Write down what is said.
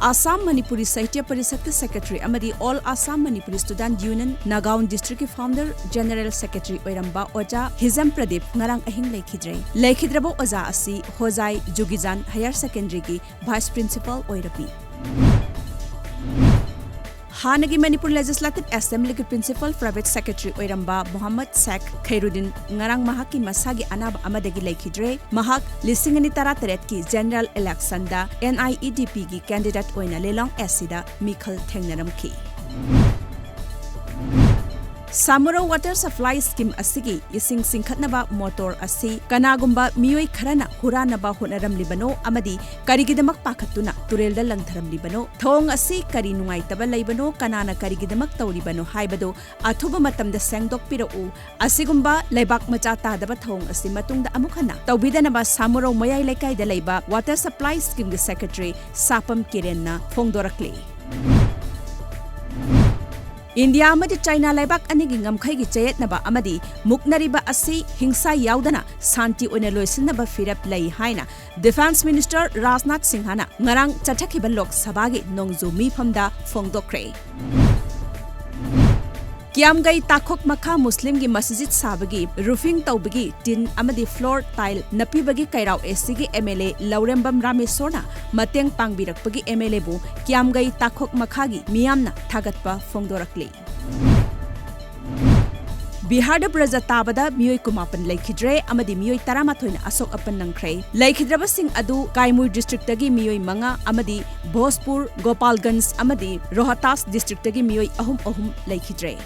Assam Manipuri Sahitya Parisat Secretary Amadi All Assam Manipuri Student Union Nagaon District Founder General Secretary Oiramba Oja Hizam Pradeep ngarang ahing laikhidre. Laikhidrabo Oja asi Hozai Jugizan Higher Secondary ki Vice Principal Oirapi. हानगी Manipur legislative assembly के principal private secretary ओइरंबा Mohammad Sheikh Khairuddin ngarang mahaki masagi anaba amadagi laikhidre mahak 2013 ki general election da NIEDP ki candidate oina lelong SC da mikhal thengnaramki. Samuro Water Supply Scheme asigi ising singkhatnaba motor asi kanagumba miyoi kharana huranaba honaramlibano amadi karigidamak pakhatuna turelda langtharamlibano thong asi kari nungaitaba laibano kanana karigidamak tawribano haibado athuba matamda sengdokpirau asigumba laibak macha tadaba thong asi matungda amukhana tawbidanaba Samuro Mayai Laikai da laiba Water Supply Scheme ge Secretary Sapam Kirenna phongdorakle. India amadi China laibak anigi ngamkhai gi chayetnaba amadi muknariba asi hingsa yaudana santi oina loisinaba firap lai haina Defense Minister Rajnath Singh hana ngarang chathakhiba Lok Sabha gi nongju mifamda phongdokre. Kiamgai takhok makha Muslim gi masjid sabagi roofing tawbagi tin amadi floor tile napibagi kairau SC MLA Laurembam Ramesona mateng pangbirakpagi MLA bu Kiamgai takhok makha gi miyamna thagatpa phongdorakle. Bihar da Braja tabada miyoi kumapan laikhidre amadi miyoi taramathoina asok apan nangkhre laikhidraba sing adu Kaimur district tagi miyoi manga amadi Bhojpur Gopalganj amadi Rohtas district tagi miyoi ahum laikhidre.